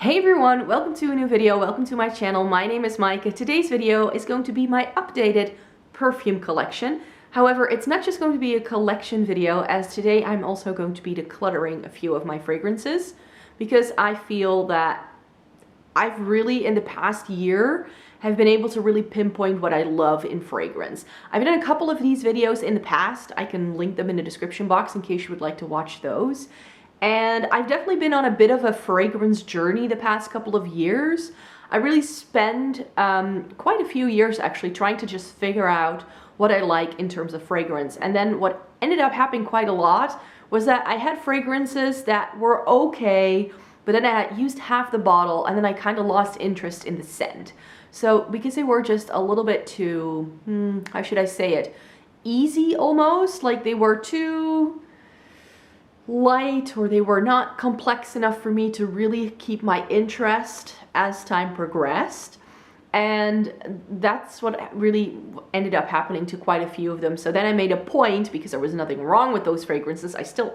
Hey everyone, welcome to a new video, welcome to my channel. My name is Maaike. Today's video is going to be my updated perfume collection. However, it's not just going to be a collection video, as today I'm also going to be decluttering a few of my fragrances because I feel that I've really, in the past year, have been able to really pinpoint what I love in fragrance. I've done a couple of these videos in the past. I can link them in the description box in case you would like to watch those. And I've definitely been on a bit of a fragrance journey the past couple of years. I really spent quite a few years actually trying to just figure out what I like in terms of fragrance. And then what ended up happening quite a lot was that I had fragrances that were okay, but then I had used half the bottle and then I kind of lost interest in the scent. So because they were just a little bit too, how should I say it, easy almost, like they were too light or they were not complex enough for me to really keep my interest as time progressed. And that's what really ended up happening to quite a few of them. So then I made a point, because there was nothing wrong with those fragrances, I still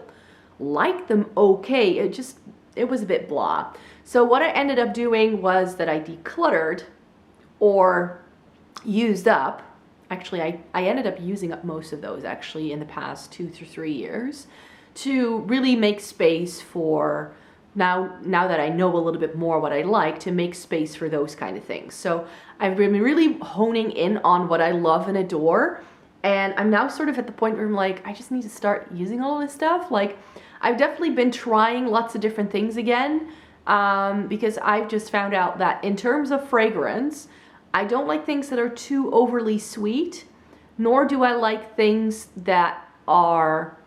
liked them okay, it was a bit blah. So what I ended up doing was that I decluttered or used up. Actually, I ended up using up most of those actually in the past 2 to 3 years, to really make space for, now that I know a little bit more what I like, to make space for those kind of things. So I've been really honing in on what I love and adore, and I'm now sort of at the point where I'm like, I just need to start using all of this stuff. Like, I've definitely been trying lots of different things again, because I've just found out that in terms of fragrance, I don't like things that are too overly sweet, nor do I like things that are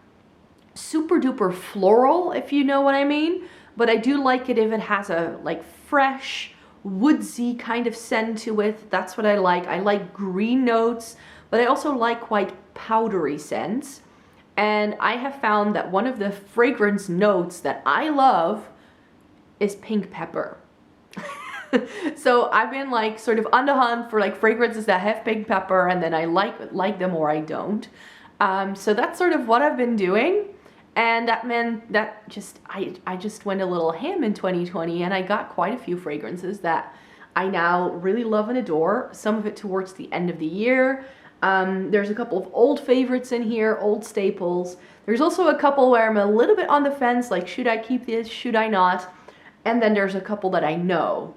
super duper floral, if you know what I mean. But I do like it if it has a like fresh woodsy kind of scent to it. That's what I like. I like green notes, but I also like quite powdery scents. And I have found that one of the fragrance notes that I love is pink pepper. So I've been like sort of on the hunt for like fragrances that have pink pepper, and then I like them or I don't. So that's sort of what I've been doing. And that meant that I just went a little ham in 2020, and I got quite a few fragrances that I now really love and adore. Some of it towards the end of the year. There's a couple of old favorites in here, old staples. There's also a couple where I'm a little bit on the fence, like should I keep this, should I not? And then there's a couple that I know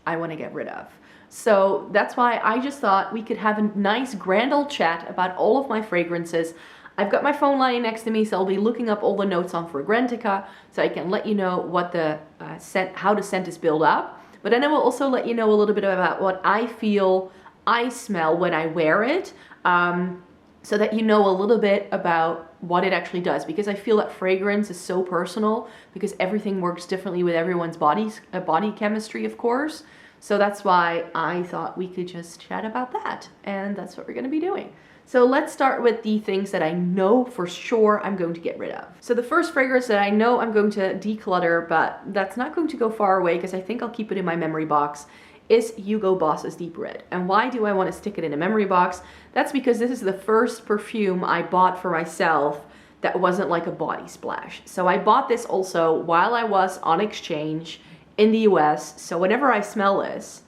I want to get rid of. So that's why I just thought we could have a nice grand old chat about all of my fragrances. I've got my phone lying next to me, so I'll be looking up all the notes on Fragrantica, so I can let you know what the scent, how the scent is built up. But then I will also let you know a little bit about what I feel I smell when I wear it, so that you know a little bit about what it actually does. Because I feel that fragrance is so personal, because everything works differently with everyone's body chemistry, of course. So that's why I thought we could just chat about that, and that's what we're going to be doing. So let's start with the things that I know for sure I'm going to get rid of. So the first fragrance that I know I'm going to declutter, but that's not going to go far away because I think I'll keep it in my memory box, is Hugo Boss's Deep Red. And why do I want to stick it in a memory box? That's because this is the first perfume I bought for myself that wasn't like a body splash. So I bought this also while I was on exchange in the US. So whenever I smell this,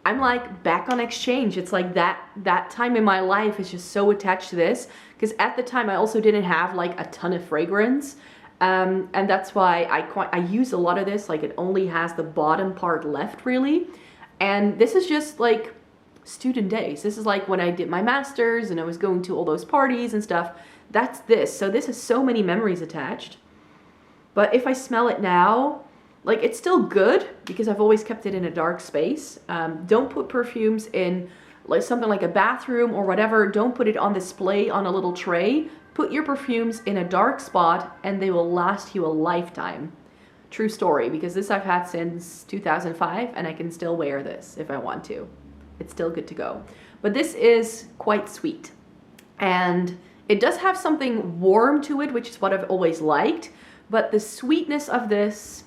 I'm like back on exchange. It's like that time in my life is just so attached to this, because at the time I also didn't have like a ton of fragrance, and that's why I use a lot of this. Like, it only has the bottom part left really, and this is just like student days. This is like when I did my master's and I was going to all those parties and stuff. That's this. So this has so many memories attached. But if I smell it now, like, it's still good because I've always kept it in a dark space. Don't put perfumes in like something like a bathroom or whatever. Don't put it on display on a little tray. Put your perfumes in a dark spot and they will last you a lifetime. True story, because this I've had since 2005 and I can still wear this if I want to. It's still good to go. But this is quite sweet. And it does have something warm to it, which is what I've always liked. But the sweetness of this...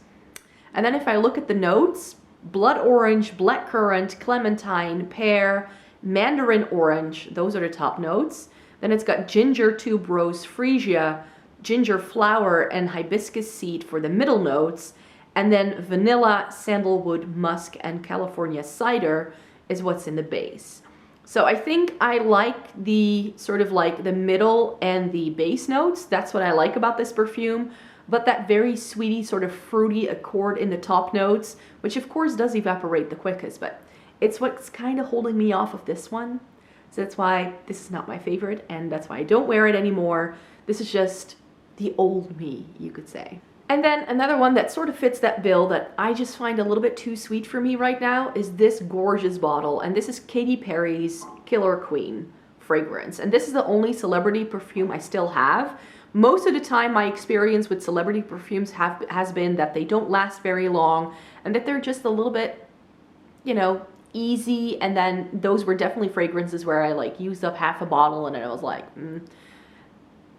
And then if I look at the notes, blood orange, blackcurrant, clementine, pear, mandarin orange, those are the top notes. Then it's got ginger, tuberose, freesia, ginger flower, and hibiscus seed for the middle notes. And then vanilla, sandalwood, musk, and California cider is what's in the base. So I think I like the sort of like the middle and the base notes. That's what I like about this perfume. But that very sweety, sort of fruity accord in the top notes, which of course does evaporate the quickest, but it's what's kind of holding me off of this one. So that's why this is not my favorite, and that's why I don't wear it anymore. This is just the old me, you could say. And then another one that sort of fits that bill that I just find a little bit too sweet for me right now is this gorgeous bottle. And this is Katy Perry's Killer Queen fragrance. And this is the only celebrity perfume I still have. Most of the time, my experience with celebrity perfumes has been that they don't last very long and that they're just a little bit, you know, easy. And then those were definitely fragrances where I like used up half a bottle and I was like,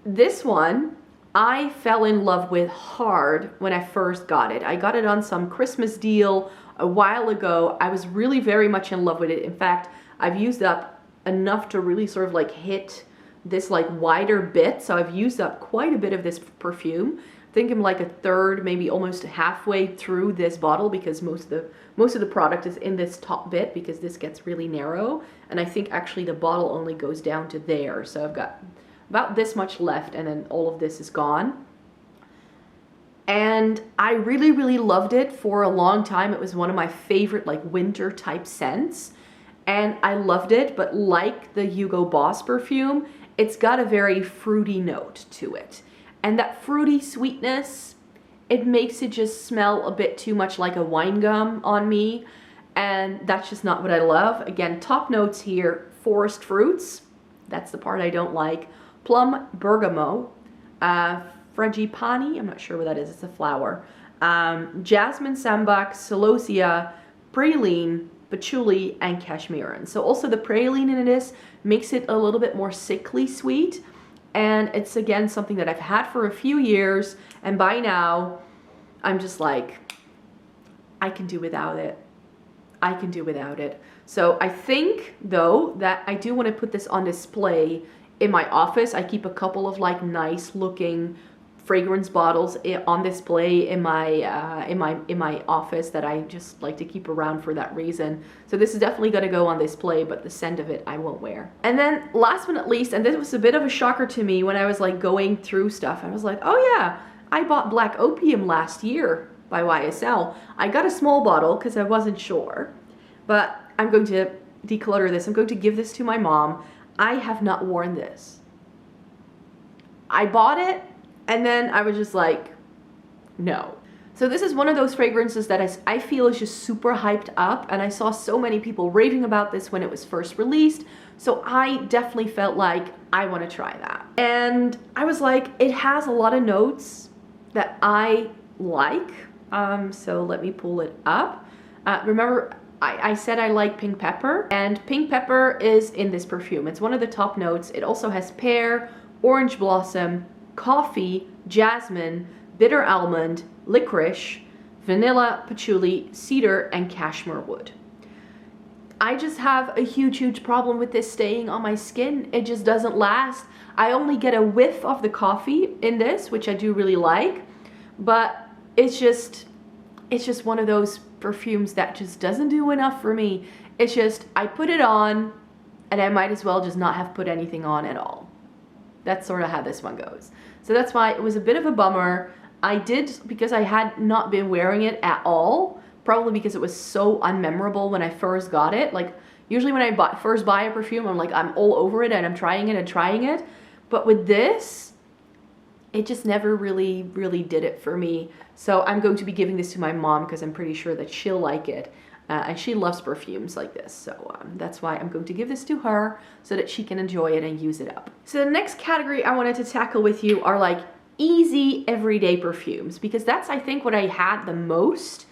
This one, I fell in love with hard when I first got it. I got it on some Christmas deal a while ago. I was really very much in love with it. In fact, I've used up enough to really sort of like hit this like wider bit. So I've used up quite a bit of this perfume. I think I'm like a third, maybe almost halfway through this bottle because most of the product is in this top bit because this gets really narrow. And I think actually the bottle only goes down to there. So I've got about this much left and then all of this is gone. And I really, really loved it for a long time. It was one of my favorite like winter type scents. And I loved it, but like the Hugo Boss perfume, it's got a very fruity note to it. And that fruity sweetness, it makes it just smell a bit too much like a wine gum on me. And that's just not what I love. Again, top notes here, forest fruits. That's the part I don't like. Plum bergamot, frangipani, I'm not sure what that is, it's a flower. Jasmine sambac, celosia, praline, patchouli, and cashmeran. So also the praline in this makes it a little bit more sickly sweet. And it's again something that I've had for a few years. And by now, I'm just like, I can do without it. I can do without it. So I think though that I do want to put this on display in my office. I keep a couple of like nice looking fragrance bottles on display in my office that I just like to keep around for that reason. So this is definitely going to go on display, but the scent of it I won't wear. And then last but not least, and this was a bit of a shocker to me when I was like going through stuff, I was like, oh yeah, I bought Black Opium last year by YSL. I got a small bottle because I wasn't sure, but I'm going to declutter this. I'm going to give this to my mom. I have not worn this. I bought it and then I was just like, no. So this is one of those fragrances that I feel is just super hyped up, and I saw so many people raving about this when it was first released. So I definitely felt like I want to try that. And I was like, it has a lot of notes that I like. So let me pull it up. Remember, I said I like pink pepper, and pink pepper is in this perfume. It's one of the top notes. It also has pear, orange blossom, coffee, jasmine, bitter almond, licorice, vanilla, patchouli, cedar, and cashmere wood. I just have a huge problem with this staying on my skin. It just doesn't last. I only get a whiff of the coffee in this, which I do really like, but it's just one of those perfumes that just doesn't do enough for me. It's just, I put it on and I might as well just not have put anything on at all. That's sort of how this one goes. So that's why it was a bit of a bummer. I did, because I had not been wearing it at all, probably because it was so unmemorable when I first got it. Like, usually when I first buy a perfume, I'm like, I'm all over it and I'm trying it and trying it. But with this, it just never really did it for me. So I'm going to be giving this to my mom because I'm pretty sure that she'll like it. And she loves perfumes like this. So that's why I'm going to give this to her so that she can enjoy it and use it up. So the next category I wanted to tackle with you are like easy everyday perfumes, because that's, I think, what I had the most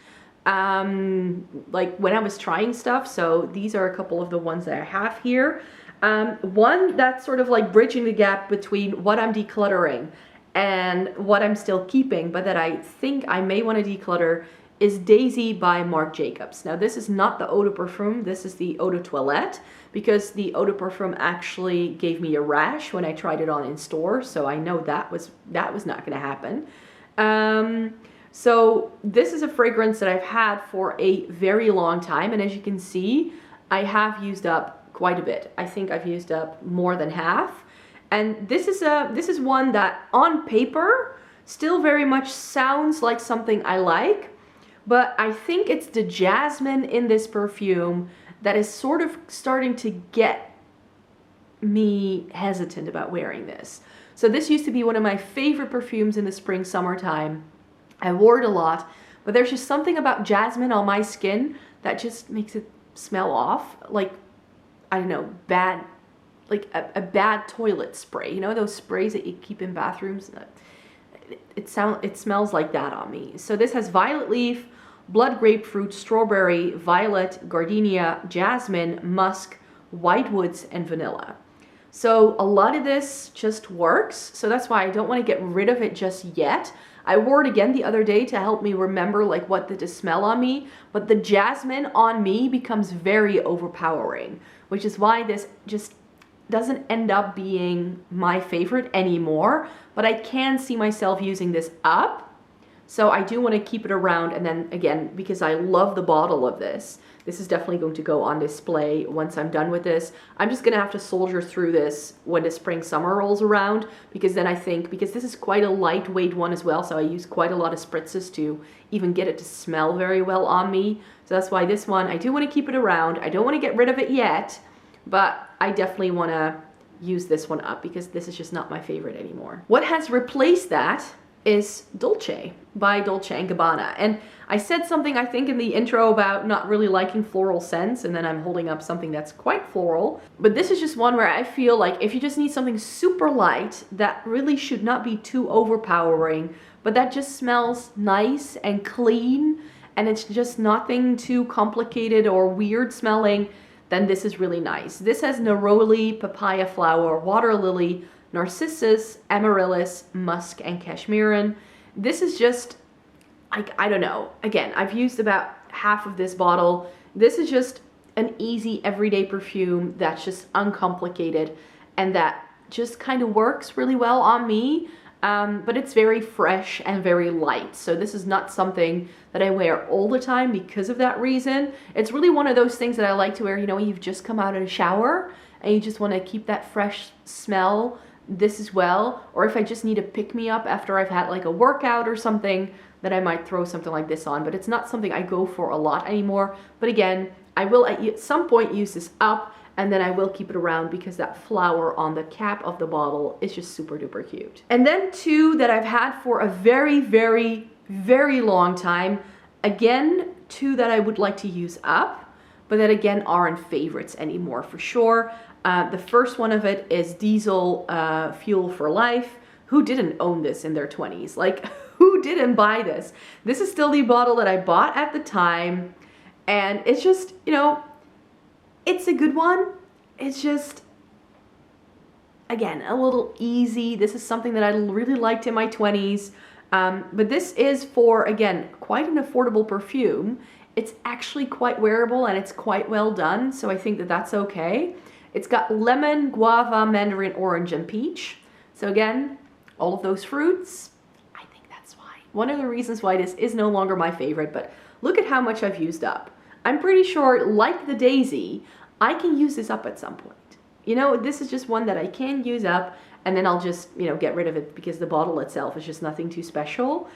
like when I was trying stuff. So these are a couple of the ones that I have here. One that's sort of like bridging the gap between what I'm decluttering and what I'm still keeping, but that I think I may want to declutter, is Daisy by Marc Jacobs. Now this is not the eau de parfum, this is the eau de toilette, because the eau de parfum actually gave me a rash when I tried it on in store, so I know that was not going to happen. So this is a fragrance that I've had for a very long time, and as you can see, I have used up quite a bit. I think I've used up more than half. And this is one that on paper still very much sounds like something I like, but I think it's the jasmine in this perfume that is sort of starting to get me hesitant about wearing this. So this used to be one of my favorite perfumes in the spring, summertime. I wore it a lot, but there's just something about jasmine on my skin that just makes it smell off. Like, I don't know, bad, like a bad toilet spray. You know, those sprays that you keep in bathrooms? It smells like that on me. So this has violet leaf, blood grapefruit, strawberry, violet, gardenia, jasmine, musk, white woods, and vanilla. So a lot of this just works. So that's why I don't want to get rid of it just yet. I wore it again the other day to help me remember like what to smell on me, but the jasmine on me becomes very overpowering, which is why this just doesn't end up being my favorite anymore, but I can see myself using this up. So I do want to keep it around, and then again, because I love the bottle of this, this is definitely going to go on display once I'm done with this. I'm just going to have to soldier through this when the spring summer rolls around, because then I think, because this is quite a lightweight one as well, so I use quite a lot of spritzes to even get it to smell very well on me. So that's why this one, I do want to keep it around. I don't want to get rid of it yet, but I definitely want to use this one up because this is just not my favorite anymore. What has replaced that is Dolce by Dolce & Gabbana. And I said something, I think, in the intro about not really liking floral scents, and then I'm holding up something that's quite floral. But this is just one where I feel like if you just need something super light that really should not be too overpowering, but that just smells nice and clean, and it's just nothing too complicated or weird smelling, then this is really nice. This has neroli, papaya flower, water lily, narcissus, amaryllis, musk, and cashmeran. This is just, like, I don't know. Again, I've used about half of this bottle. This is just an easy everyday perfume that's just uncomplicated and that just kind of works really well on me. But it's very fresh and very light. So this is not something that I wear all the time because of that reason. It's really one of those things that I like to wear, you know, when you've just come out of the shower and you just want to keep that fresh smell. This as well, or if I just need a pick-me-up after I've had like a workout or something, then I might throw something like this on, but it's not something I go for a lot anymore. But again, I will at some point use this up, and then I will keep it around because that flower on the cap of the bottle is just super duper cute. And then two that I've had for a very, very, very long time. Again, two that I would like to use up, but that again aren't favorites anymore for sure. The first one of it is Diesel Fuel for Life. Who didn't own this in their 20s? Like, who didn't buy this? This is still the bottle that I bought at the time. And it's just, you know, it's a good one. It's just, again, a little easy. This is something that I really liked in my 20s. But this is for, again, quite an affordable perfume. It's actually quite wearable and it's quite well done. So I think that that's okay. It's got lemon, guava, mandarin, orange, and peach. So again, all of those fruits, I think that's why. One of the reasons why this is no longer my favorite, but look at how much I've used up. I'm pretty sure, like the Daisy, I can use this up at some point. You know, this is just one that I can use up, and then I'll just, you know, get rid of it because the bottle itself is just nothing too special.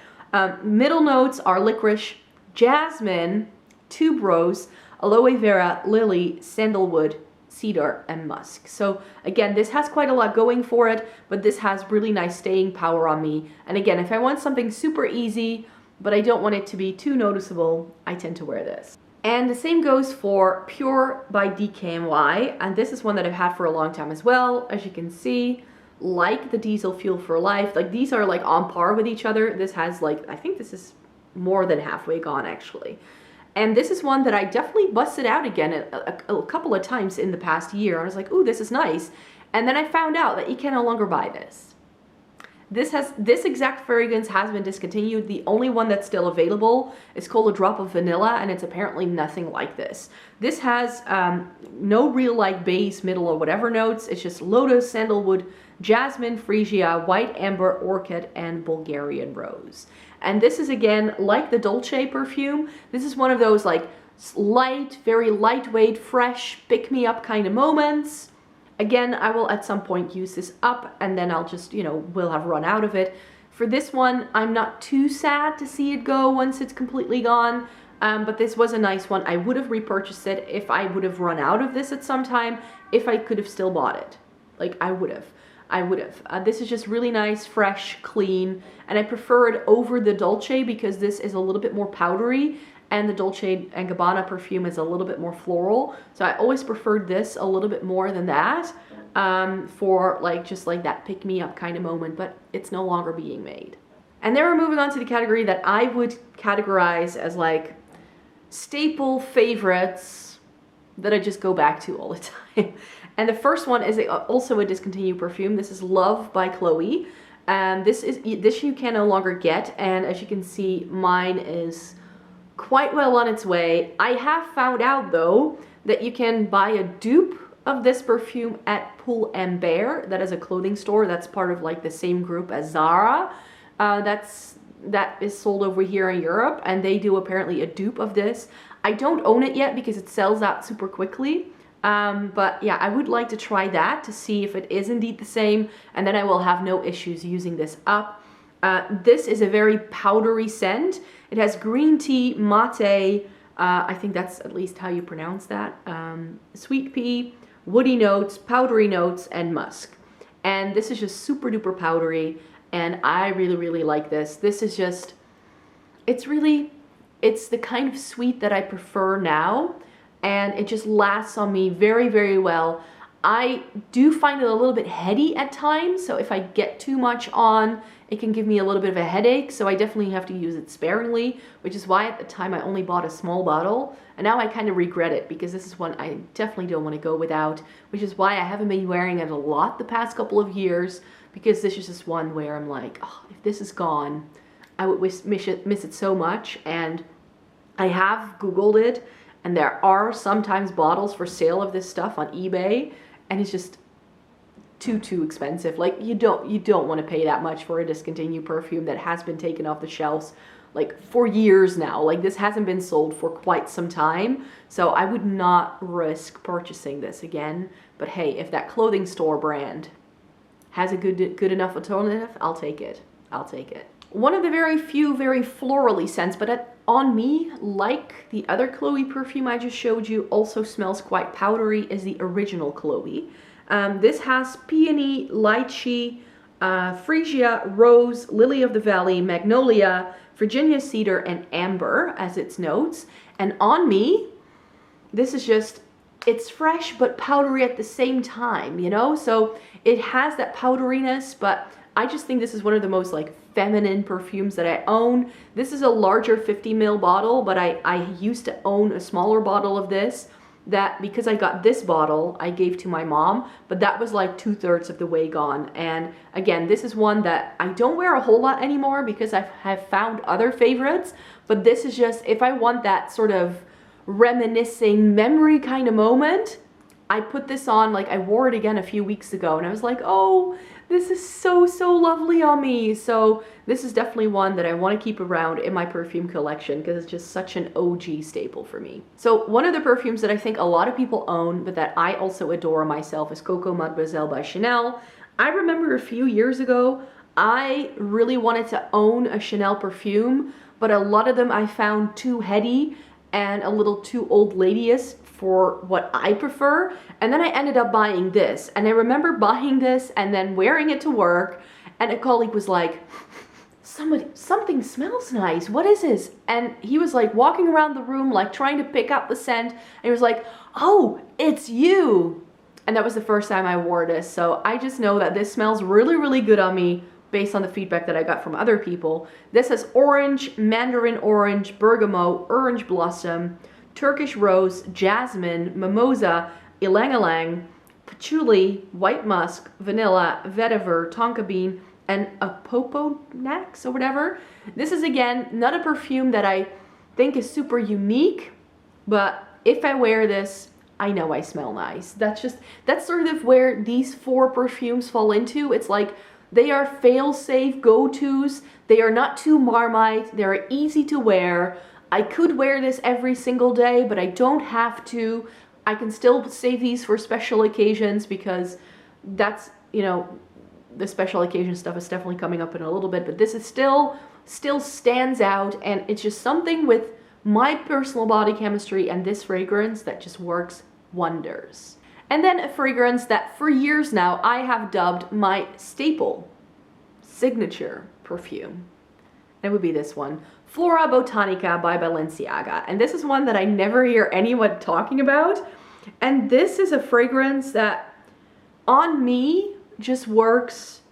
Middle notes are licorice, jasmine, tuberose, aloe vera, lily, sandalwood, cedar, and musk. So again, this has quite a lot going for it, but this has really nice staying power on me. And again, if I want something super easy, but I don't want it to be too noticeable, I tend to wear this. And the same goes for Pure by DKNY, and this is one that I've had for a long time as well. As you can see, like the Diesel Fuel for Life, like these are like on par with each other. This has like, I think this is more than halfway gone actually. And this is one that I definitely busted out again a couple of times in the past year. I was like, ooh, this is nice. And then I found out that you can no longer buy this. This exact fragrance has been discontinued. The only one that's still available is called A Drop of Vanilla, and it's apparently nothing like this. This has no real like base, middle, or whatever notes. It's just lotus, sandalwood, jasmine, freesia, white amber, orchid, and Bulgarian rose. And this is again like the Dolce perfume. This is one of those like light, very lightweight, fresh, pick-me-up kind of moments. Again, I will at some point use this up, and then I'll just, you know, will have run out of it. For this one, I'm not too sad to see it go once it's completely gone, but this was a nice one. I would have repurchased it if I would have run out of this at some time, if I could have still bought it. Like, I would have. This is just really nice, fresh, clean, and I prefer it over the Dolce because this is a little bit more powdery, and the Dolce & Gabbana perfume is a little bit more floral. So I always preferred this a little bit more than that for like just like that pick-me-up kind of moment, but it's no longer being made. And then we're moving on to the category that I would categorize as like staple favorites that I just go back to all the time. And the first one is also a discontinued perfume. This is Love by Chloe. This you can no longer get, and as you can see, mine is quite well on its way. I have found out though that you can buy a dupe of this perfume at Pull & Bear. That is a clothing store that's part of like the same group as Zara. That is sold over here in Europe, and they do apparently a dupe of this. I don't own it yet because it sells out super quickly. But yeah, I would like to try that to see if it is indeed the same, and then I will have no issues using this up. This is a very powdery scent. It has green tea, mate, I think that's at least how you pronounce that, sweet pea, woody notes, powdery notes, and musk. And this is just super duper powdery, and I really, really like this. This is just, it's the kind of sweet that I prefer now, and it just lasts on me very, very well. I do find it a little bit heady at times, so if I get too much on, it can give me a little bit of a headache, so I definitely have to use it sparingly, which is why at the time I only bought a small bottle, and now I kind of regret it because this is one I definitely don't want to go without, which is why I haven't been wearing it a lot the past couple of years, because this is just one where I'm like, oh, if this is gone, I would miss it so much. And I have Googled it, and there are sometimes bottles for sale of this stuff on eBay, and it's just too expensive. Like, you don't want to pay that much for a discontinued perfume that has been taken off the shelves like for years now. Like, this hasn't been sold for quite some time, so I would not risk purchasing this again. But hey, if that clothing store brand has a good enough alternative, I'll take it. One of the very few very florally scents, but on me, like the other Chloe perfume I just showed you, also smells quite powdery, is the original Chloe. This has peony, lychee, freesia, rose, lily of the valley, magnolia, Virginia cedar, and amber as its notes. And on me, this is just, it's fresh but powdery at the same time, you know? So it has that powderiness, but I just think this is one of the most like feminine perfumes that I own. This is a larger 50 ml bottle, but I used to own a smaller bottle of this that, because I got this bottle, I gave to my mom, but that was like 2/3 of the way gone. And again, this is one that I don't wear a whole lot anymore because I have found other favorites, but this is just, if I want that sort of reminiscing memory kind of moment, I put this on. Like, I wore it again a few weeks ago, and I was like, oh, this is so lovely on me. So this is definitely one that I want to keep around in my perfume collection because it's just such an OG staple for me. So one of the perfumes that I think a lot of people own, but that I also adore myself, is Coco Mademoiselle by Chanel. I remember a few years ago, I really wanted to own a Chanel perfume, but a lot of them I found too heady and a little too old ladyish for what I prefer. And then I ended up buying this, and I remember buying this and then wearing it to work, and a colleague was like, something smells nice, what is this? And he was like walking around the room like trying to pick up the scent, and he was like, oh, it's you. And that was the first time I wore this, so I just know that this smells really good on me based on the feedback that I got from other people. This has orange, mandarin orange, bergamot, orange blossom, Turkish rose, jasmine, mimosa, ylang ylang, patchouli, white musk, vanilla, vetiver, tonka bean, and a Poponax or whatever. This is, again, not a perfume that I think is super unique, but if I wear this, I know I smell nice. That's sort of where these 4 perfumes fall into. It's like they are fail-safe go-tos. They are not too Marmite. They're easy to wear. I could wear this every single day, but I don't have to. I can still save these for special occasions because that's, you know, the special occasion stuff is definitely coming up in a little bit, but this is still stands out, and it's just something with my personal body chemistry and this fragrance that just works wonders. And then a fragrance that for years now I have dubbed my staple signature perfume. It would be this one, Flora Botanica by Balenciaga. And this is one that I never hear anyone talking about. And this is a fragrance that on me just works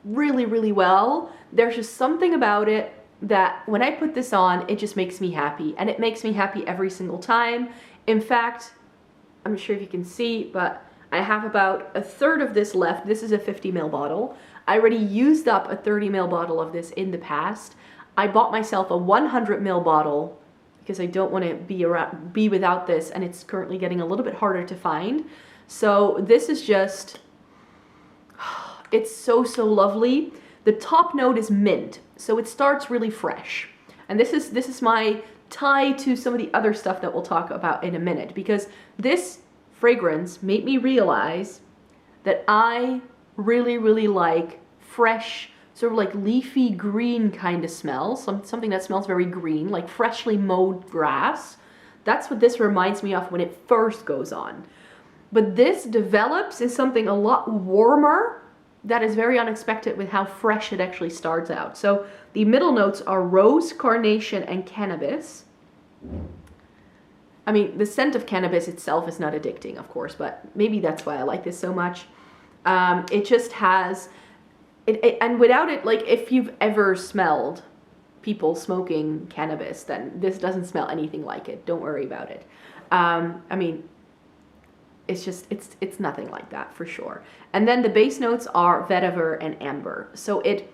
really, really well. There's just something about it that when I put this on, it just makes me happy. And it makes me happy every single time. In fact, I'm not sure if you can see, but I have about a third of this left. This is a 50 ml bottle. I already used up a 30 ml bottle of this in the past. I bought myself a 100 ml bottle because I don't want to be without this, and it's currently getting a little bit harder to find. So this is just, it's so, so lovely. The top note is mint, so it starts really fresh. And this is my tie to some of the other stuff that we'll talk about in a minute, because this fragrance made me realize that I really, really like fresh, sort of like leafy green kind of smell, something that smells very green, like freshly mowed grass. That's what this reminds me of when it first goes on. But this develops in something a lot warmer that is very unexpected with how fresh it actually starts out. So the middle notes are rose, carnation, and cannabis. I mean, the scent of cannabis itself is not addicting, of course, but maybe that's why I like this so much. It just has, and without it, like if you've ever smelled people smoking cannabis, then this doesn't smell anything like it. Don't worry about it. I mean, it's just, it's nothing like that for sure. And then the base notes are vetiver and amber. So it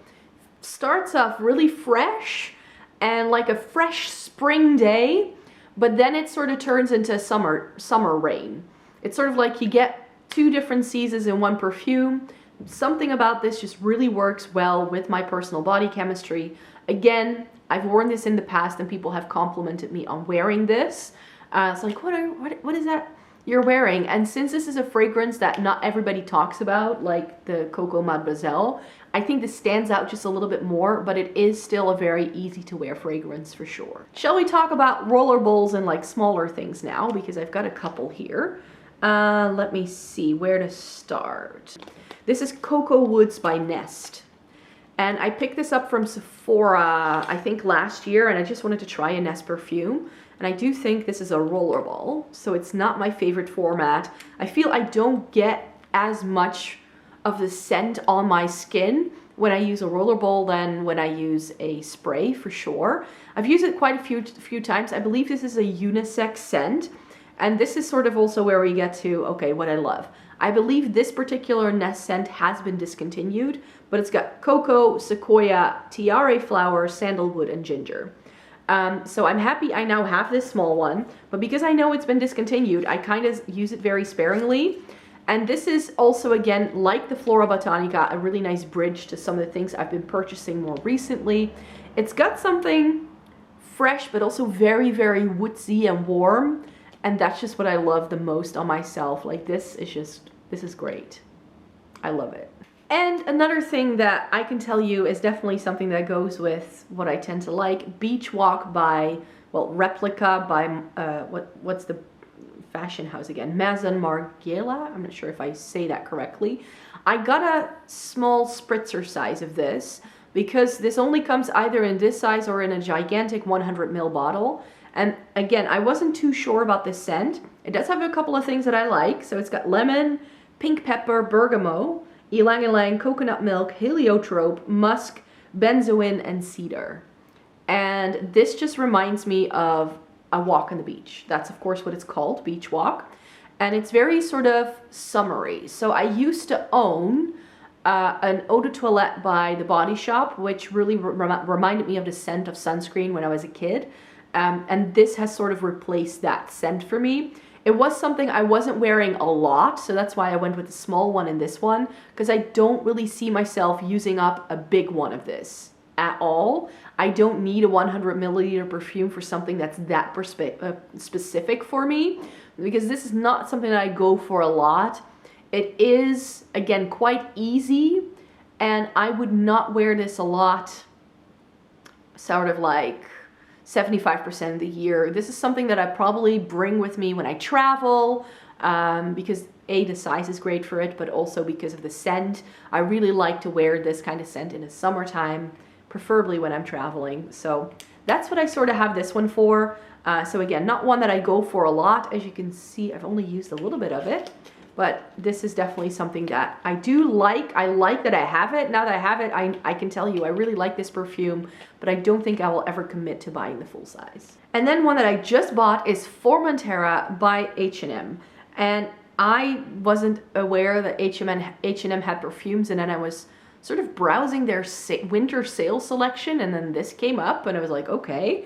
starts off really fresh and like a fresh spring day, but then it sort of turns into summer rain. It's sort of like you get 2 different seasons in one perfume. Something about this just really works well with my personal body chemistry. Again, I've worn this in the past and people have complimented me on wearing this. It's like, what is that you're wearing? And since this is a fragrance that not everybody talks about, like the Coco Mademoiselle, I think this stands out just a little bit more, but it is still a very easy to wear fragrance for sure. Shall we talk about roller bowls and like smaller things now? Because I've got a couple here. Let me see where to start. This is Cocoa Woods by Nest. And I picked this up from Sephora, I think last year, and I just wanted to try a Nest perfume. And I do think this is a rollerball, so it's not my favorite format. I feel I don't get as much of the scent on my skin when I use a rollerball than when I use a spray, for sure. I've used it quite a few times. I believe this is a unisex scent, and this is sort of also where we get to, okay, what I love. I believe this particular Nest scent has been discontinued, but it's got cocoa, sequoia, tiare flower, sandalwood, and ginger. So I'm happy I now have this small one, but because I know it's been discontinued, I kind of use it very sparingly. And this is also, again, like the Flora Botanica, a really nice bridge to some of the things I've been purchasing more recently. It's got something fresh, but also very, very woodsy and warm. And that's just what I love the most on myself. Like this is great. I love it. And another thing that I can tell you is definitely something that goes with what I tend to like. Beach Walk by, well, Replica by, what's the fashion house again? Maison Margiela? I'm not sure if I say that correctly. I got a small spritzer size of this because this only comes either in this size or in a gigantic 100 ml bottle. And again, I wasn't too sure about this scent. It does have a couple of things that I like. So it's got lemon, pink pepper, bergamot, ylang ylang, coconut milk, heliotrope, musk, benzoin, and cedar. And this just reminds me of a walk on the beach. That's of course what it's called, beach walk. And it's very sort of summery. So I used to own an eau de toilette by The Body Shop, which really reminded me of the scent of sunscreen when I was a kid. And this has sort of replaced that scent for me. It was something I wasn't wearing a lot, so that's why I went with the small one in this one, because I don't really see myself using up a big one of this at all. I don't need a 100 milliliter perfume for something that's that specific for me, because this is not something that I go for a lot. It is, again, quite easy, and I would not wear this a lot, sort of like 75% of the year. This is something that I probably bring with me when I travel, because A, the size is great for it, but also because of the scent. I really like to wear this kind of scent in the summertime, preferably when I'm traveling. So that's what I sort of have this one for. So again, not one that I go for a lot. As you can see, I've only used a little bit of it. But this is definitely something that I do like. I like that I have it. Now that I have it, I can tell you I really like this perfume, but I don't think I will ever commit to buying the full size. And then one that I just bought is Formantera by H&M. And I wasn't aware that H&M had perfumes, and then I was sort of browsing their winter sale selection, and then this came up, and I was like, okay.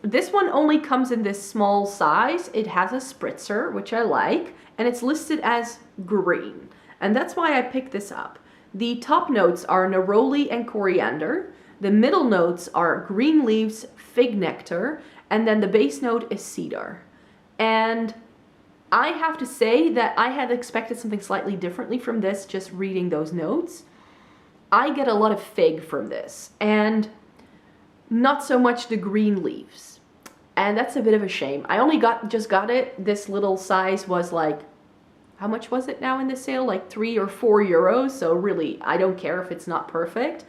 This one only comes in this small size. It has a spritzer, which I like, and it's listed as green. And that's why I picked this up. The top notes are neroli and coriander. The middle notes are green leaves, fig nectar, and then the base note is cedar. And I have to say that I had expected something slightly differently from this, just reading those notes. I get a lot of fig from this, and not so much the green leaves. And that's a bit of a shame. I only just got it. This little size was like, how much was it now in the sale? Like 3 or 4 euros. So really, I don't care if it's not perfect.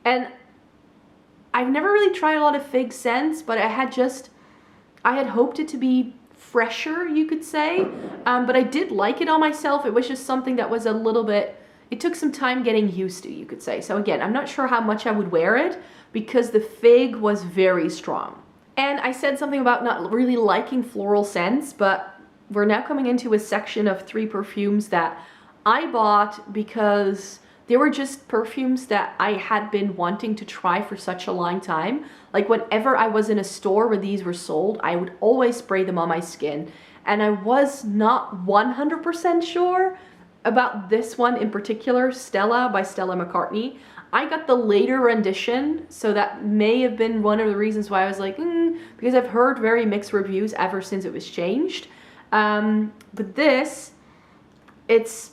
And I've never really tried a lot of fig scents, but I had hoped it to be fresher, you could say. But I did like it on myself. It was just something that was a little bit, it took some time getting used to, you could say. So again, I'm not sure how much I would wear it because the fig was very strong. And I said something about not really liking floral scents, but we're now coming into a section of 3 perfumes that I bought because they were just perfumes that I had been wanting to try for such a long time. Like whenever I was in a store where these were sold, I would always spray them on my skin. And I was not 100% sure about this one in particular, Stella by Stella McCartney. I got the later rendition, so that may have been one of the reasons why I was like, because I've heard very mixed reviews ever since it was changed. But this, it's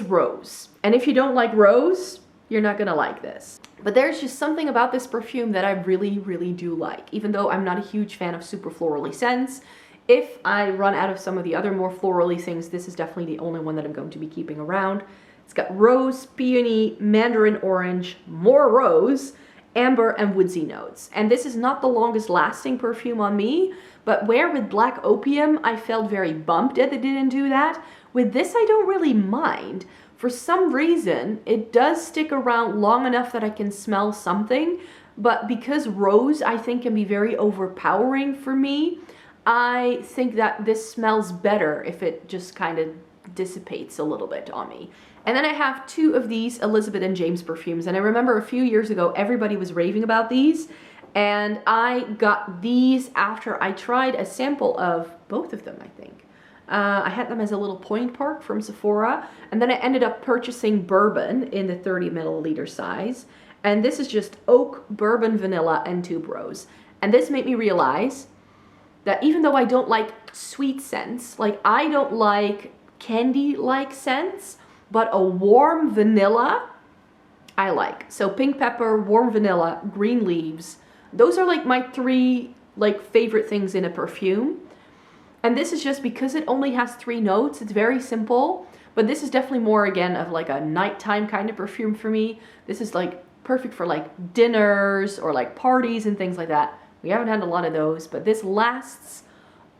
rose. And if you don't like rose, you're not gonna like this. But there's just something about this perfume that I really, really do like. Even though I'm not a huge fan of super florally scents, if I run out of some of the other more florally things, this is definitely the only one that I'm going to be keeping around. It's got rose, peony, mandarin orange, more rose, amber, and woodsy notes. And this is not the longest lasting perfume on me, but where with Black Opium I felt very bumped that it didn't do that, with this I don't really mind. For some reason, it does stick around long enough that I can smell something, but because rose I think can be very overpowering for me, I think that this smells better if it just kind of dissipates a little bit on me. And then I have 2 of these Elizabeth and James perfumes, and I remember a few years ago everybody was raving about these, and I got these after I tried a sample of both of them, I think. I had them as a little point perk from Sephora, and then I ended up purchasing bourbon in the 30 milliliter size, and this is just oak, bourbon, vanilla, and tuberose. And this made me realize that even though I don't like sweet scents, like I don't like candy-like scents, but a warm vanilla, I like. So pink pepper, warm vanilla, green leaves. Those are like my 3 like favorite things in a perfume. And this is just because it only has 3 notes. It's very simple, but this is definitely more again of like a nighttime kind of perfume for me. This is like perfect for like dinners or like parties and things like that. We haven't had a lot of those, but this lasts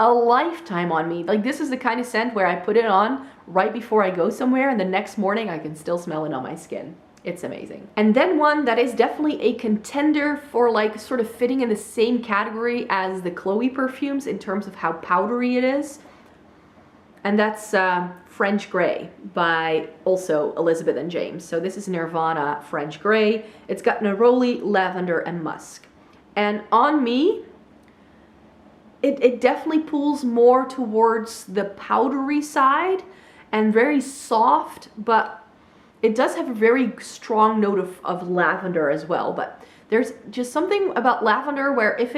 a lifetime on me. Like this is the kind of scent where I put it on right before I go somewhere and the next morning I can still smell it on my skin. It's amazing. And then one that is definitely a contender for like sort of fitting in the same category as the Chloe perfumes in terms of how powdery it is. and that's French Grey by also Elizabeth and James. So this is Nirvana French Grey. It's got neroli, lavender, and musk. And on me, it definitely pulls more towards the powdery side and very soft, but it does have a very strong note of lavender as well. But there's just something about lavender where if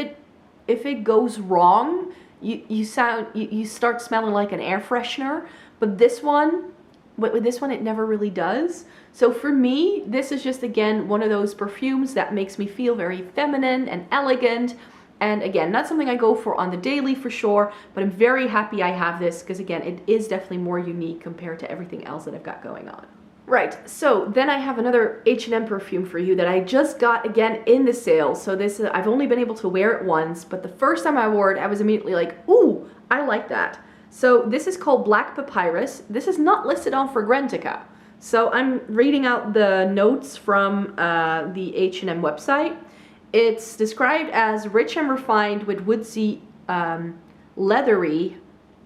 it goes wrong, you start smelling like an air freshener. But this one, with this one, it never really does. So for me, this is just, again, one of those perfumes that makes me feel very feminine and elegant. And again, not something I go for on the daily for sure, but I'm very happy I have this because, again, it is definitely more unique compared to everything else that I've got going on. Right, so then I have another H&M perfume for you that I just got, again, in the sale. So this, I've only been able to wear it once, but the first time I wore it, I was immediately like, ooh, I like that. So this is called Black Papyrus. This is not listed on Fragrantica. So I'm reading out the notes from the H&M website. It's described as rich and refined with woodsy, leathery,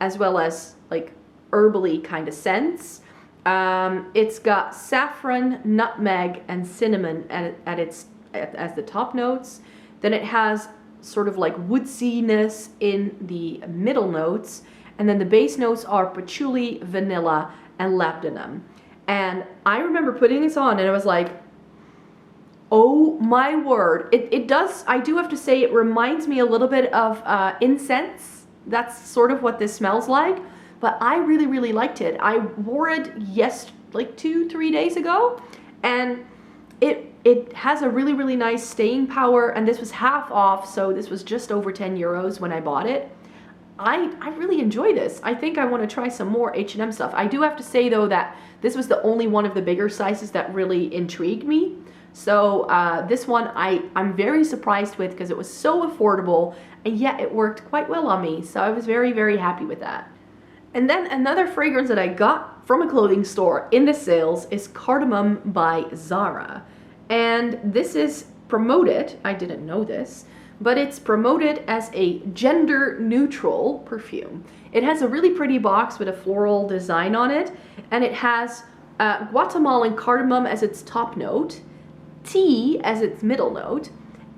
as well as like herbally kind of scents. It's got saffron, nutmeg, and cinnamon as the top notes. Then it has sort of like woodsiness in the middle notes. And then the base notes are patchouli, vanilla, and labdanum. And I remember putting this on and I was like, oh my word. It does, I do have to say, it reminds me a little bit of incense. That's sort of what this smells like. But I really, really liked it. I wore it like 2-3 days ago. And it has a really, really nice staying power. And this was half off, so this was just over 10 euros when I bought it. I really enjoy this. I think I want to try some more H&M stuff. I do have to say though that this was the only one of the bigger sizes that really intrigued me. So this one I'm very surprised with because it was so affordable and yet it worked quite well on me. So I was very, very happy with that. And then another fragrance that I got from a clothing store in the sales is Cardamom by Zara. And this is promoted, I didn't know this, but it's promoted as a gender neutral perfume. It has a really pretty box with a floral design on it, and it has Guatemalan cardamom as its top note, tea as its middle note,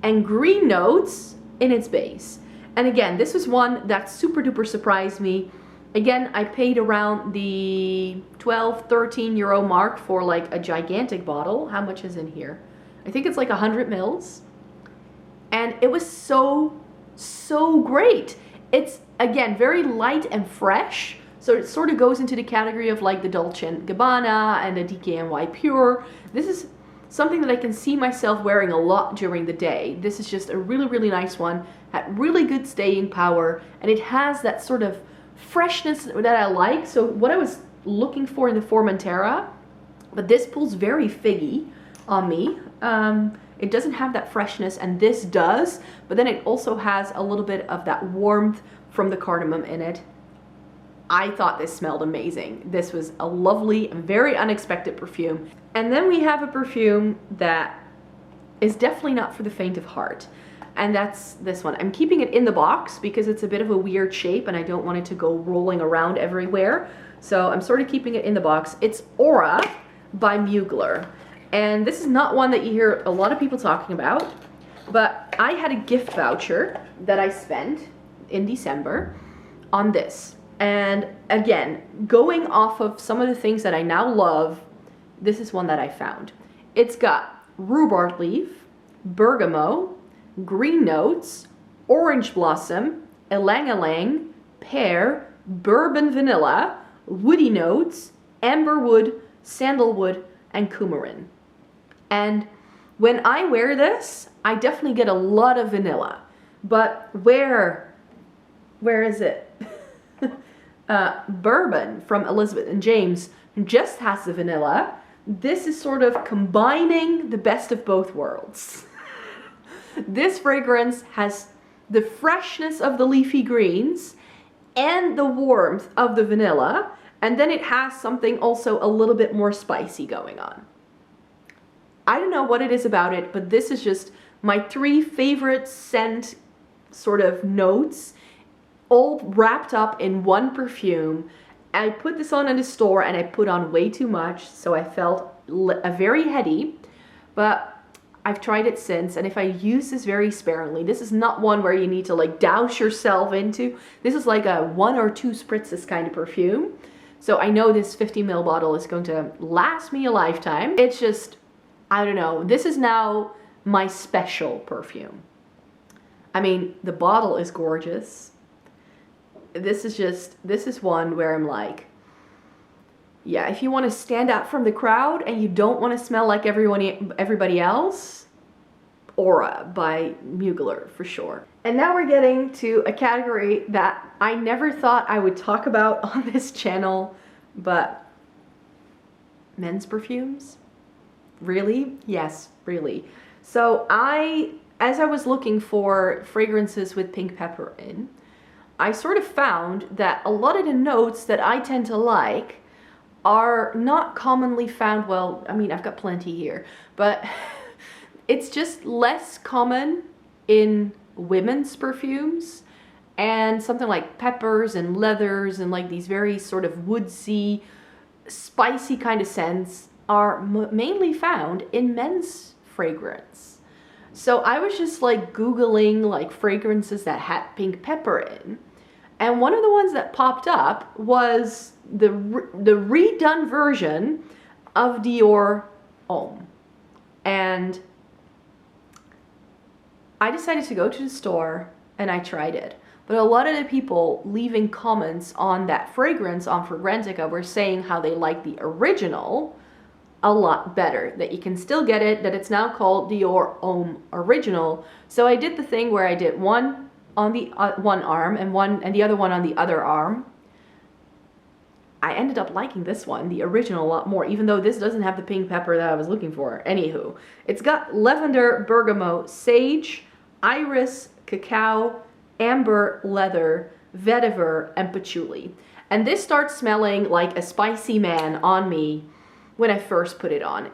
and green notes in its base. And again, this was one that super duper surprised me. Again, I paid around the 12-13 euro mark for like a gigantic bottle. How much is in here? I think it's like 100 mils. And it was so great. It's, again, very light and fresh. So it sort of goes into the category of like the Dolce Gabbana and the DKNY Pure. This is something that I can see myself wearing a lot during the day. This is just a really, really nice one. Had really good staying power. And it has that sort of freshness that I like. So what I was looking for in the Formantera, but this pulls very figgy on me. It doesn't have that freshness, and this does, but then it also has a little bit of that warmth from the cardamom in it. I thought this smelled amazing. This was a lovely, very unexpected perfume. And then we have a perfume that is definitely not for the faint of heart. And that's this one. I'm keeping it in the box because it's a bit of a weird shape and I don't want it to go rolling around everywhere. So I'm sort of keeping it in the box. It's Aura by Mugler. And this is not one that you hear a lot of people talking about, but I had a gift voucher that I spent in December on this. And again, going off of some of the things that I now love, this is one that I found. It's got rhubarb leaf, bergamot, green notes, orange blossom, ylang-ylang, pear, bourbon vanilla, woody notes, amberwood, sandalwood, and coumarin. And when I wear this, I definitely get a lot of vanilla. But where is it? Bourbon from Elizabeth and James just has the vanilla. This is sort of combining the best of both worlds. This fragrance has the freshness of the leafy greens and the warmth of the vanilla, and then it has something also a little bit more spicy going on. I don't know what it is about it, but this is just my 3 favorite scent sort of notes all wrapped up in one perfume. I put this on in the store and I put on way too much, so I felt very heady, but I've tried it since, and if I use this very sparingly, this is not one where you need to like douse yourself into. This is like a 1 or 2 spritzes kind of perfume. So I know this 50 ml bottle is going to last me a lifetime. It's just, I don't know, this is now my special perfume. I mean, the bottle is gorgeous. This is one where I'm like, yeah, if you want to stand out from the crowd and you don't want to smell like everybody else, Aura by Mugler for sure. And now we're getting to a category that I never thought I would talk about on this channel, but men's perfumes? Really? Yes, really. So as I was looking for fragrances with pink pepper in, I sort of found that a lot of the notes that I tend to like are not commonly found. Well, I mean, I've got plenty here, but it's just less common in women's perfumes, and something like peppers and leathers and like these very sort of woodsy, spicy kind of scents are mainly found in men's fragrance. So I was just like Googling like fragrances that had pink pepper in, and one of the ones that popped up was the redone version of Dior Homme. And I decided to go to the store and I tried it. But a lot of the people leaving comments on that fragrance on Fragrantica were saying how they like the original a lot better, that you can still get it, that it's now called Dior Homme Original. So I did the thing where I did one on the one arm and the other one on the other arm. I ended up liking this one, the original, a lot more, even though this doesn't have the pink pepper that I was looking for. Anywho, it's got lavender, bergamot, sage, iris, cacao, amber, leather, vetiver, and patchouli. And this starts smelling like a spicy man on me when I first put it on.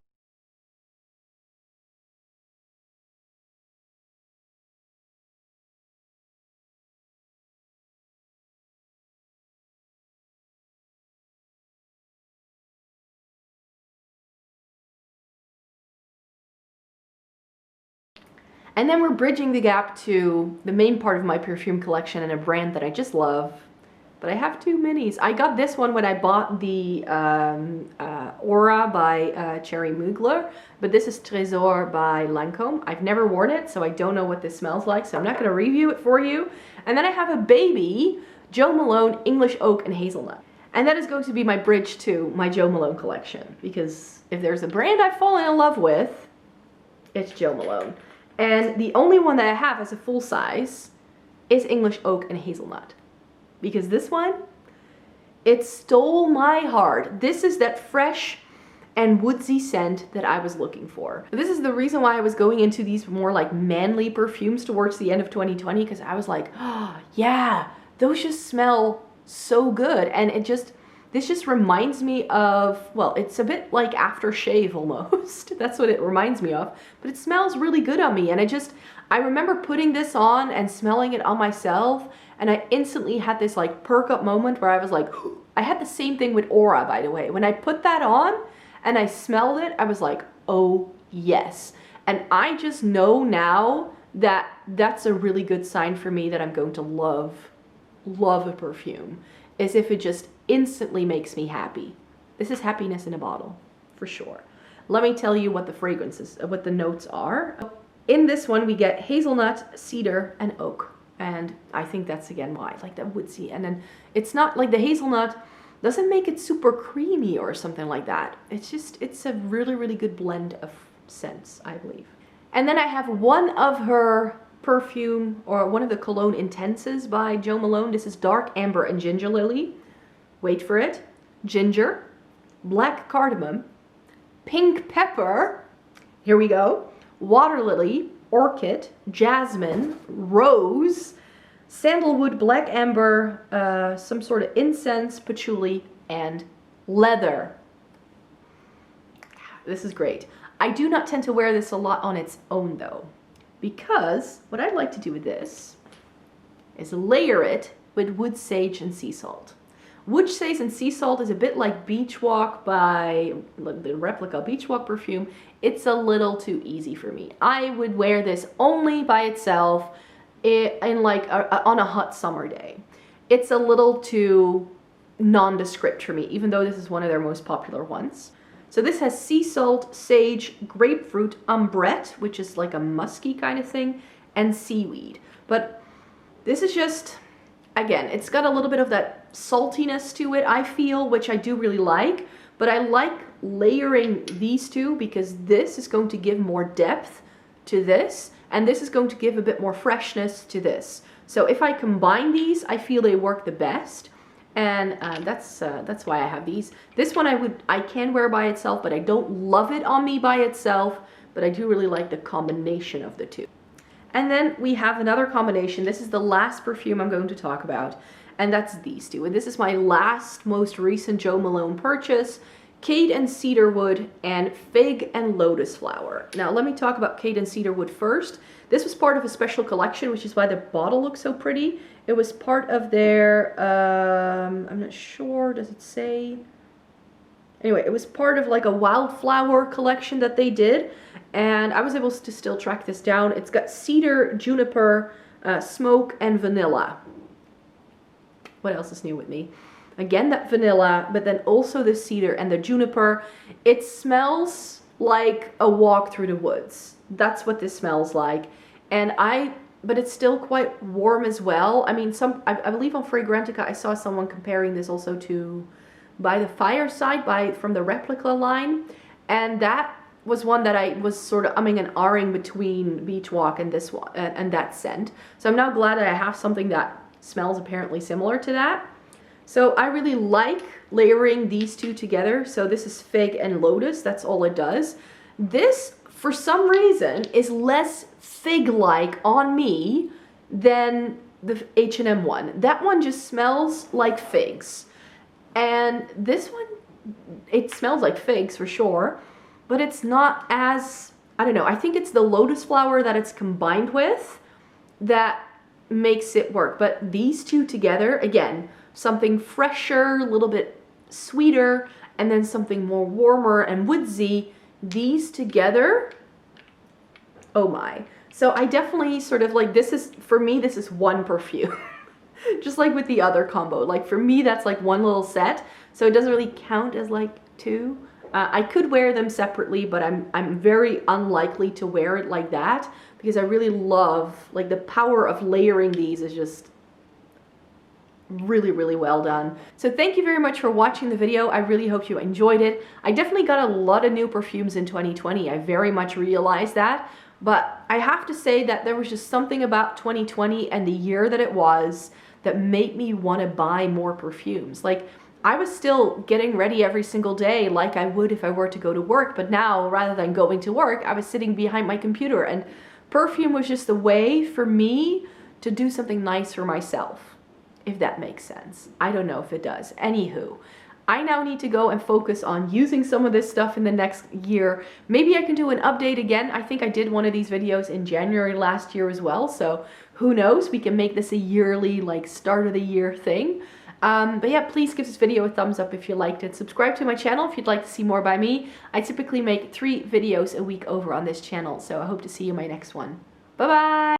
And then we're bridging the gap to the main part of my perfume collection and a brand that I just love. But I have 2 minis. I got this one when I bought the Aura by Cherry Mugler. But this is Tresor by Lancome. I've never worn it, so I don't know what this smells like. So I'm not going to review it for you. And then I have a baby, Jo Malone English Oak and Hazelnut. And that is going to be my bridge to my Jo Malone collection. Because if there's a brand I've fallen in love with, it's Jo Malone. And the only one that I have as a full size is English Oak and Hazelnut. Because this one, it stole my heart. This is that fresh and woodsy scent that I was looking for. This is the reason why I was going into these more like manly perfumes towards the end of 2020, because I was like, oh yeah, those just smell so good. And this just reminds me of, well, it's a bit like aftershave almost. That's what it reminds me of. But it smells really good on me. And I remember putting this on and smelling it on myself. And I instantly had this like perk up moment where I was like, I had the same thing with Aura, by the way. When I put that on and I smelled it, I was like, oh yes. And I just know now that that's a really good sign for me that I'm going to love a perfume. Is if it just instantly makes me happy. This is happiness in a bottle, for sure. Let me tell you what the fragrances, what the notes are. In this one, we get hazelnut, cedar, and oak. And I think that's again why, like that woodsy. And then it's not like the hazelnut doesn't make it super creamy or something like that. It's a really, really good blend of scents, I believe. And then I have one of her perfume, or one of the Malone Intenses by Jo Malone. This is Dark Amber and Ginger Lily. Wait for it. Ginger, black cardamom, pink pepper, here we go, water lily, orchid, jasmine, rose, sandalwood, black amber, some sort of incense, patchouli, and leather. This is great. I do not tend to wear this a lot on its own though, because what I'd like to do with this is layer it with wood sage and sea salt. Wood Stays and Sea Salt is a bit like Beach Walk by the Replica Beach Walk perfume. It's a little too easy for me. I would wear this only by itself in like on a hot summer day. It's a little too nondescript for me, even though this is one of their most popular ones. So this has sea salt, sage, grapefruit, ambrette, which is like a musky kind of thing, and seaweed. But this is just, again, it's got a little bit of that saltiness to it, I feel, which I do really like. But I like layering these two because this is going to give more depth to this, and this is going to give a bit more freshness to this. So if I combine these, I feel they work the best. And that's why I have these. This one I can wear by itself, but I don't love it on me by itself. But I do really like the combination of the two. And then we have another combination. This is the last perfume I'm going to talk about. And that's these two. And this is my most recent Jo Malone purchase. Cade and Cedarwood and Fig and Lotus Flower. Now let me talk about Cade and Cedarwood first. This was part of a special collection, which is why the bottle looks so pretty. It was part of their, I'm not sure, does it say? Anyway, it was part of like a wildflower collection that they did. And I was able to still track this down. It's got cedar, juniper, smoke, and vanilla. What else is new with me? Again, that vanilla, but then also the cedar and the juniper. It smells like a walk through the woods. That's what this smells like. And but it's still quite warm as well. I mean, I believe on Fragrantica, I saw someone comparing this also to By the Fireside from the Replica line. And that was one that I was sort of umming and ahhing between Beach Walk and this one and that scent. So I'm now glad that I have something that smells apparently similar to that. So I really like layering these two together. So this is Fig and Lotus. That's all it does. This, for some reason, is less fig-like on me than the H&M one. That one just smells like figs. And this one, it smells like figs for sure, but it's not as, I don't know, I think it's the lotus flower that it's combined with that makes it work. But these two together, again, something fresher, a little bit sweeter, and then something more warmer and woodsy. These together, oh my. So I definitely sort of like, for me, this is one perfume. Just like with the other combo. Like for me, that's like one little set. So it doesn't really count as like two. I could wear them separately, but I'm very unlikely to wear it like that because I really love, like the power of layering these is just really, really well done. So thank you very much for watching the video. I really hope you enjoyed it. I definitely got a lot of new perfumes in 2020. I very much realized that. But I have to say that there was just something about 2020 and the year that it was that made me want to buy more perfumes. Like, I was still getting ready every single day like I would if I were to go to work. But now, rather than going to work, I was sitting behind my computer. And perfume was just a way for me to do something nice for myself. If that makes sense. I don't know if it does. Anywho, I now need to go and focus on using some of this stuff in the next year. Maybe I can do an update again. I think I did one of these videos in January last year as well. So who knows? We can make this a yearly, like, start of the year thing. But yeah, please give this video a thumbs up if you liked it. Subscribe to my channel if you'd like to see more by me. I typically make 3 videos a week over on this channel. So I hope to see you in my next one. Bye-bye!